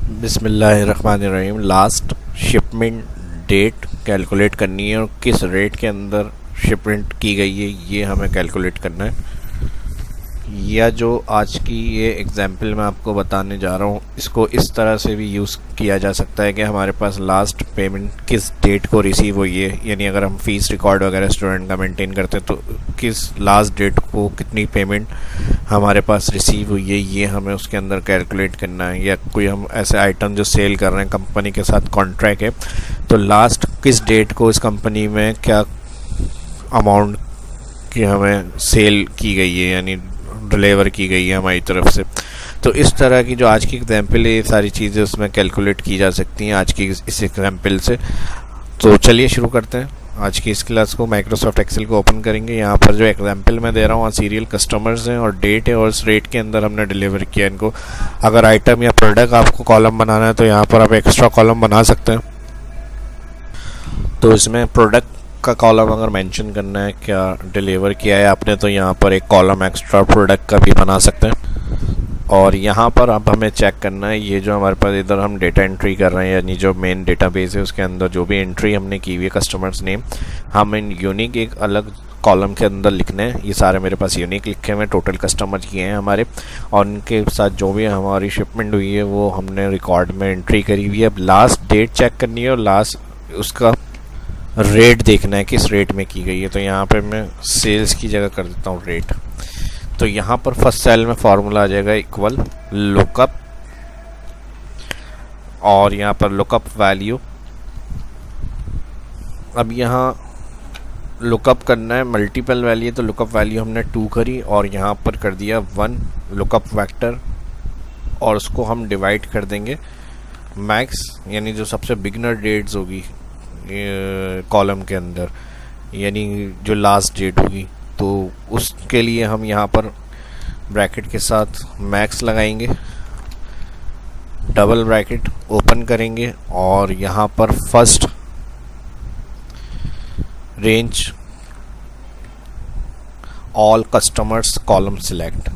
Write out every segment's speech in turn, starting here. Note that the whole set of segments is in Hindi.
बिस्मिल्लाहिर्रहमानिर्रहीम। लास्ट शिपमेंट डेट कैलकुलेट करनी है और किस रेट के अंदर शिपमेंट की गई है ये हमें कैलकुलेट करना है। या जो आज की ये एग्जांपल मैं आपको बताने जा रहा हूँ, इसको इस तरह से भी यूज़ किया जा सकता है कि हमारे पास लास्ट पेमेंट किस डेट को रिसीव हुई है। यानी अगर हम फीस रिकॉर्ड वगैरह स्टूडेंट का मेंटेन करते हैं तो किस लास्ट डेट को कितनी पेमेंट हमारे पास रिसीव हुई है ये हमें उसके अंदर कैलकुलेट करना है। या कोई हम ऐसे आइटम जो सेल कर रहे हैं, कंपनी के साथ कॉन्ट्रैक्ट है, तो लास्ट किस डेट को इस कंपनी में क्या अमाउंट की हमें सेल की गई है, यानी डिलीवर की गई है हमारी तरफ से। तो इस तरह की जो आज की एग्जांपल है, ये सारी चीज़ें उसमें कैलकुलेट की जा सकती हैं आज की इस एग्जांपल से। तो चलिए शुरू करते हैं आज की इस क्लास को। माइक्रोसॉफ्ट एक्सेल को ओपन करेंगे। यहाँ पर जो एग्जांपल मैं दे रहा हूँ सीरियल कस्टमर्स हैं और डेट है और इस रेट के अंदर हमने डिलीवर किया इनको। अगर आइटम या प्रोडक्ट आपको कॉलम बनाना है तो यहाँ पर आप एक्स्ट्रा कॉलम बना सकते हैं। तो इसमें प्रोडक्ट का कॉलम अगर मेंशन करना है क्या डिलीवर किया है आपने, तो यहाँ पर एक कॉलम एक्स्ट्रा प्रोडक्ट का भी बना सकते हैं। और यहाँ पर अब हमें चेक करना है ये जो हमारे पास इधर हम डेटा एंट्री कर रहे हैं, यानी जो मेन डेटाबेस है उसके अंदर जो भी एंट्री हमने की हुई है कस्टमर्स नेम, हम इन यूनिक एक अलग कॉलम के अंदर लिखने हैं। ये सारे मेरे पास यूनिक लिखे हुए टोटल कस्टमर किए हैं हमारे, और उनके साथ जो भी हमारी शिपमेंट हुई है वो हमने रिकॉर्ड में एंट्री करी हुई है। अब लास्ट डेट चेक करनी है और लास्ट उसका रेट देखना है किस रेट में की गई है। तो यहाँ पे मैं सेल्स की जगह कर देता हूँ रेट। तो यहाँ पर फर्स्ट सेल में फॉर्मूला आ जाएगा इक्वल लुकअप, और यहाँ पर लुकअप वैल्यू। अब यहाँ लुकअप करना है मल्टीपल वैल्यू, तो लुकअप वैल्यू हमने 2 करी और यहाँ पर कर दिया 1 लुकअप वेक्टर, और उसको हम डिवाइड कर देंगे मैक्स, यानी जो सबसे बिगनर डेट्स होगी कॉलम के अंदर, यानी जो लास्ट डेट होगी, तो उसके लिए हम यहाँ पर ब्रैकेट के साथ मैक्स लगाएंगे, डबल ब्रैकेट ओपन करेंगे और यहाँ पर first range all customers column select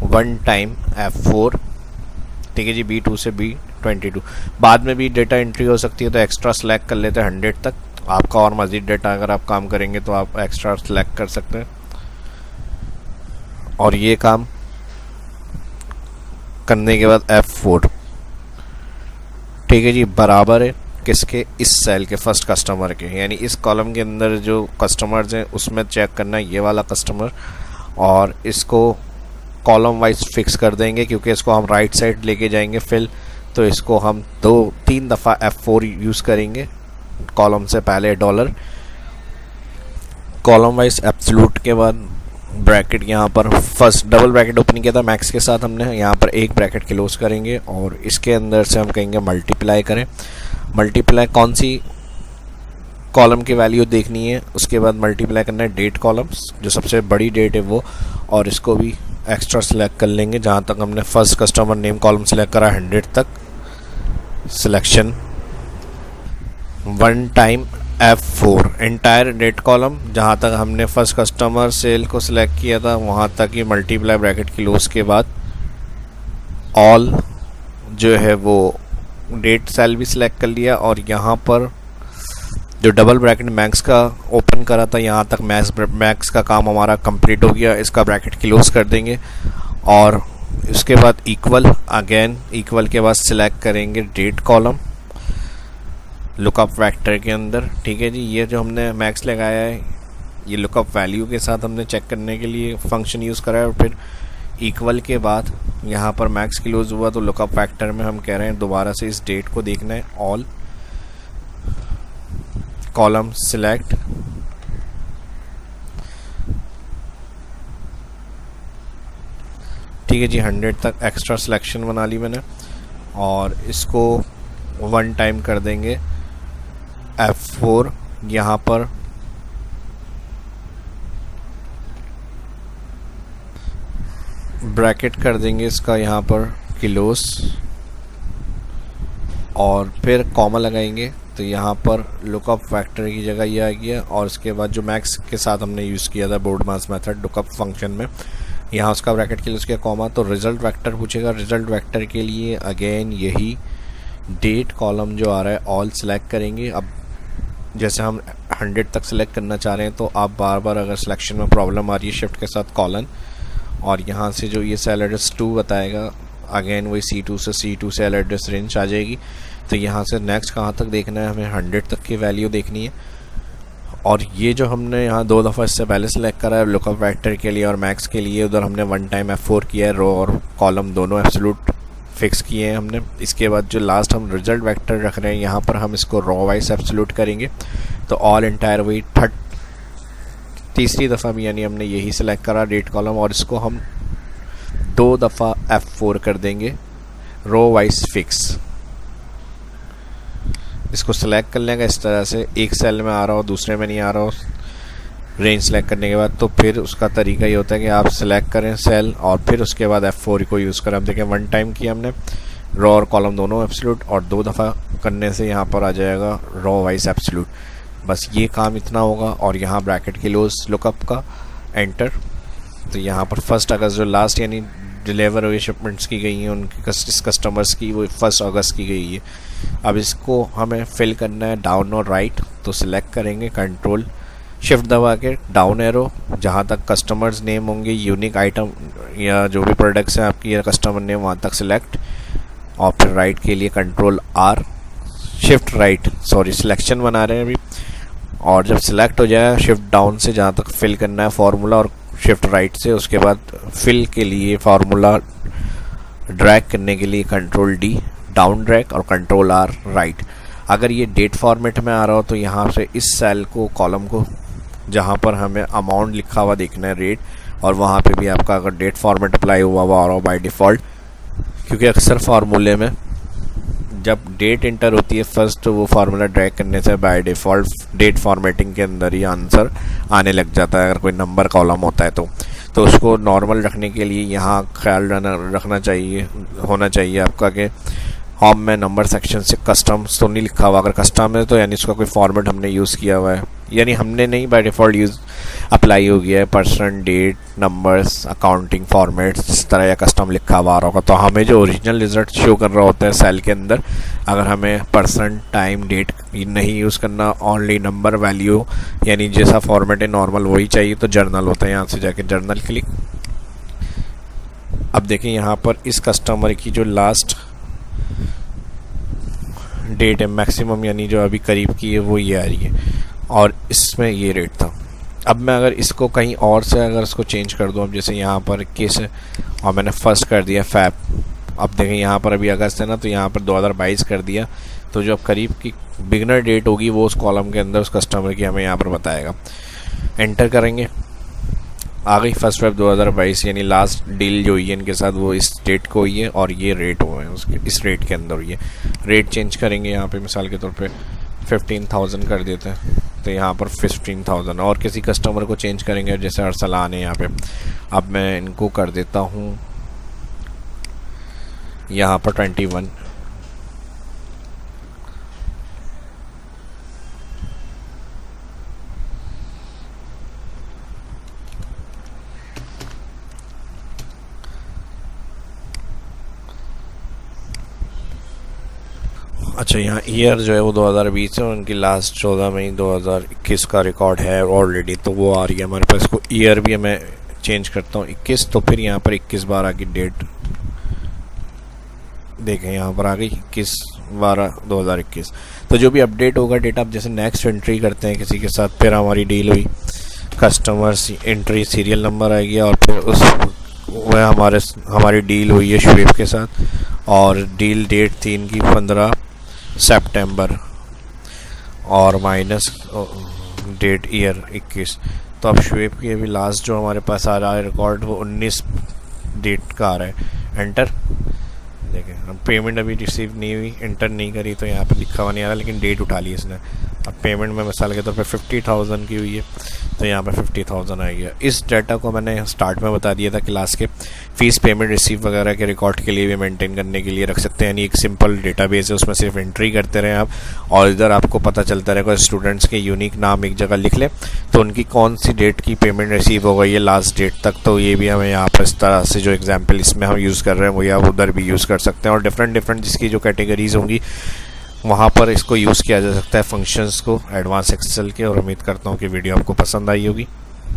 1 time F4। ठीक है जी, B2 से B22। बाद में भी डेटा एंट्री हो सकती है तो एक्स्ट्रा सेलेक्ट कर लेते हैं 100 तक। आपका और मज़ीद डेटा अगर आप काम करेंगे तो आप एक्स्ट्रा सेलेक्ट कर सकते हैं। और ये काम करने के बाद F4, ठीक है जी, बराबर है किसके, इस सेल के फर्स्ट कस्टमर के, यानी इस कॉलम के अंदर जो कस्टमर्स हैं उसमें चेक करना है ये वाला कस्टमर, और इसको कॉलम वाइज फिक्स कर देंगे क्योंकि इसको हम राइट साइड लेके जाएंगे फिल। तो इसको हम 2-3 दफ़ा F4 यूज़ करेंगे कॉलम से पहले डॉलर, कॉलम वाइज एब्सोल्यूट के बाद ब्रैकेट। यहाँ पर फर्स्ट डबल ब्रैकेट ओपन किया था मैक्स के साथ हमने, यहाँ पर एक ब्रैकेट क्लोज करेंगे और इसके अंदर से हम कहेंगे मल्टीप्लाई करें। मल्टीप्लाई कौन सी कॉलम की वैल्यू देखनी है, उसके बाद मल्टीप्लाई करना है डेट कॉलम्स, जो सबसे बड़ी डेट है वो, और इसको भी एक्स्ट्रा सेलेक्ट कर लेंगे जहाँ तक हमने first customer name column select करा 100 तक। Selection 1 time F4 entire date column, जहाँ तक हमने फर्स्ट कस्टमर सेल को सिलेक्ट किया था वहाँ तक ही मल्टीप्लाई ब्रैकेट क्लोज के बाद ऑल जो है वो डेट सेल भी सिलेक्ट कर लिया, और यहाँ पर जो डबल ब्रैकेट मैक्स का ओपन करा था यहाँ तक मैक्स का काम हमारा कंप्लीट हो गया। इसका ब्रैकेट क्लोज कर देंगे और इसके बाद इक्वल, अगेन इक्वल के बाद सिलेक्ट करेंगे डेट कॉलम लुकअप वेक्टर के अंदर। ठीक है जी, ये जो हमने मैक्स लगाया है ये लुकअप वैल्यू के साथ हमने चेक करने के लिए फंक्शन यूज़ करा है, और फिर इक्वल के बाद यहाँ पर मैक्स क्लोज हुआ तो लुकअप वेक्टर में हम कह रहे हैं दोबारा से इस डेट को देखना है, ऑल कॉलम सिलेक्ट, ठीक है जी, 100 तक एक्स्ट्रा सिलेक्शन बना ली मैंने, और इसको 1 टाइम कर देंगे F4। यहाँ पर ब्रैकेट कर देंगे इसका यहाँ पर क्लोज, और फिर कॉमा लगाएंगे तो यहाँ पर लुकअप फैक्टर की जगह ये आ गया, और इसके बाद जो मैक्स के साथ हमने यूज़ किया था बोर्ड मास मेथड लुकअप फंक्शन में, यहाँ उसका ब्रैकेट के लिए उसके कॉमा, तो रिज़ल्ट वेक्टर पूछेगा। रिज़ल्ट वेक्टर के लिए अगेन यही डेट कॉलम जो आ रहा है ऑल सेलेक्ट करेंगे। अब जैसे हम 100 तक सेलेक्ट करना चाह रहे हैं तो आप बार बार अगर सिलेक्शन में प्रॉब्लम आ रही है शिफ्ट के साथ कॉलन, और यहाँ से जो ये सेल एड्रेस 2 बताएगा अगेन वही C2 से C2 सेल एड्रेस रेंज आ जाएगी। तो यहाँ से नेक्स्ट कहाँ तक देखना है, हमें 100 तक की वैल्यू देखनी है। और ये जो हमने यहाँ 2 दफ़ा इससे पहले सेलेक्ट करा है लुकअप वेक्टर के लिए और मैक्स के लिए, उधर हमने 1 टाइम F4 किया है, रो और कॉलम दोनों एब्सोल्यूट फिक्स किए हैं हमने। इसके बाद जो लास्ट हम रिजल्ट वेक्टर रख रहे हैं यहाँ पर हम इसको रो वाइज एब्सोल्यूट करेंगे। तो ऑल एंटायर वही तीसरी दफ़ा भी यानी हमने यही सिलेक्ट करा डेट कॉलम, और इसको हम 2 दफ़ा F4 कर देंगे रो वाइज फिक्स। इसको सेलेक्ट कर लेंगे इस तरह से, एक सेल में आ रहा हो दूसरे में नहीं आ रहा हो रेंज सेलेक्ट करने के बाद। तो फिर उसका तरीका ये होता है कि आप सेलेक्ट करें सेल और फिर उसके बाद F4 को यूज़ करें। अब देखें 1 टाइम किया हमने रो और कॉलम दोनों एब्सोल्यूट, और 2 दफ़ा करने से यहाँ पर आ जाएगा रो वाइज एब्सोल्यूट। बस ये काम इतना होगा। और यहाँ ब्रैकेट के लोज लुकअप का एंटर। तो यहाँ पर 1 अगस्त जो लास्ट यानी डिलीवर हुई शिपमेंट्स की गई हैं उनकी कस्टमर्स की, वो 1 अगस्त की गई है। अब इसको हमें फिल करना है डाउन और राइट। तो सिलेक्ट करेंगे कंट्रोल शिफ्ट दबा के डाउन एरो, जहाँ तक कस्टमर्स नेम होंगे यूनिक आइटम या जो भी प्रोडक्ट्स हैं आपकी या कस्टमर नेम वहाँ तक सिलेक्ट, और फिर राइट के लिए control R shift right, sorry selection बना रहे हैं अभी। और जब सिलेक्ट हो जाए शिफ्ट डाउन से जहाँ तक फिल करना है फार्मूला, और शिफ्ट राइट से उसके बाद फिल के लिए फार्मूला ड्रैग करने के लिए कंट्रोल D डाउन ड्रैग और कंट्रोल R राइट। अगर ये डेट फॉर्मेट में आ रहा हो तो यहाँ से इस सेल को कॉलम को जहाँ पर हमें अमाउंट लिखा हुआ देखना है रेट, और वहाँ पे भी आपका अगर डेट फॉर्मेट अप्लाई हुआ आ रहा हो बाय डिफ़ॉल्ट, क्योंकि अक्सर फार्मूले में जब डेट इंटर होती है फर्स्ट तो वो फार्मूला ड्रैग करने से बाय डिफ़ॉल्ट डेट फॉर्मेटिंग के अंदर ही आंसर आने लग जाता है अगर कोई नंबर कॉलम होता है तो उसको नॉर्मल रखने के लिए यहाँ ख्याल रखना चाहिए होना चाहिए आपका कि होम में नंबर सेक्शन से कस्टम्स तो नहीं लिखा हुआ। अगर कस्टम है तो यानी उसका कोई फॉर्मेट हमने यूज़ किया हुआ है, यानी हमने नहीं बाय डिफ़ॉल्ट यूज़ अप्लाई हो गया है percent date numbers accounting format इस तरह या कस्टम लिखा हुआ आ रहा होगा। तो हमें जो ओरिजिनल रिजल्ट शो कर रहा होता है सेल के अंदर, अगर हमें पर्सन टाइम डेट नहीं यूज़ करना, ओनली नंबर वैल्यू यानी जैसा फॉर्मेट है नॉर्मल वही चाहिए, तो जर्नल होता है। यहाँ से जाके जर्नल क्लिक। अब देखें यहाँ पर इस कस्टमर की जो लास्ट डेट है मैक्सिमम यानी जो अभी करीब की है वो ये आ रही है, और इसमें ये रेट था। अब मैं अगर इसको कहीं और से अगर इसको चेंज कर दूँ, अब जैसे यहाँ पर 21 है और मैंने फर्स्ट कर दिया फैब, अब देखें यहाँ पर अभी अगस्त है ना, तो यहाँ पर 2022 कर दिया, तो जो अब करीब की बिगनर डेट होगी वो उस कॉलम के अंदर उस कस्टमर की हमें यहाँ पर बताएगा। एंटर करेंगे, आ गई 1 फेब 2022 यानी लास्ट डील जो हुई है इनके साथ वो इस डेट को हुई है, और ये रेट हुए हैं उसके इस रेट के अंदर हुई है। रेट चेंज करेंगे यहाँ पे मिसाल के तौर पे 15,000 कर देते हैं, तो यहाँ पर 15,000। और किसी कस्टमर को चेंज करेंगे जैसे अरसलान है यहाँ पे, अब मैं इनको कर देता हूँ यहाँ पर 21। अच्छा, यहाँ ईयर जो है वो 2020 है, उनकी लास्ट 14 मई 2021 का रिकॉर्ड है ऑलरेडी, तो वो आ रही है हमारे पास। इसको ईयर भी मैं चेंज करता हूँ 21, तो फिर यहाँ पर 21/12 की डेट देखें यहाँ पर आ गई 21/12/2021। तो जो भी अपडेट होगा डेटा, आप जैसे नेक्स्ट एंट्री करते हैं किसी के साथ, फिर हमारी डील हुई कस्टमर्स एंट्री सीरियल नंबर आएगी, और फिर उस वह हमारी डील हुई है शुएब के साथ, और डील डेट थी इनकी 15 सितंबर और माइनस डेट ईयर 21। तो अब शुएब की अभी लास्ट जो हमारे पास आ रहा है रिकॉर्ड वो 19 डेट का आ रहा है। एंटर देखें, अब पेमेंट अभी रिसीव नहीं हुई, एंटर नहीं करी तो यहाँ पे लिखा हुआ नहीं आ रहा, लेकिन डेट उठा ली इसने। अब पेमेंट में मिसाल के तौर पे 50,000 की हुई है, तो यहाँ पे 50,000 आ गया। इस डाटा को मैंने स्टार्ट में बता दिया था क्लास के, फ़ीस पेमेंट रिसीव वगैरह के रिकॉर्ड के लिए भी मेंटेन करने के लिए रख सकते हैं। यानी एक सिंपल डेटाबेस है, उसमें सिर्फ एंट्री करते रहें आप, और इधर आपको पता चलता रहेगा स्टूडेंट्स के यूनिक नाम एक जगह लिख लें तो उनकी कौन सी डेट की पेमेंट रिसीव हो गई है लास्ट डेट तक। तो ये भी हमें यहाँ पर इस तरह से जो एग्जाम्पल इसमें हम यूज़ कर रहे हैं वही आप उधर भी यूज़ कर सकते हैं। और डिफरेंट जिसकी जो कैटेगरीज होंगी वहाँ पर इसको यूज़ किया जा सकता है फंक्शंस को एडवांस एक्सेल के। और उम्मीद करता हूँ कि वीडियो आपको पसंद आई होगी।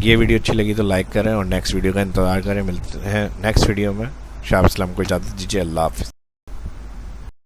ये वीडियो अच्छी लगी तो लाइक करें और नेक्स्ट वीडियो का इंतज़ार करें। मिलते हैं नेक्स्ट वीडियो में। शाह इस्लाम को इजाज़त दीजिए। अल्लाह हाफ़िज़।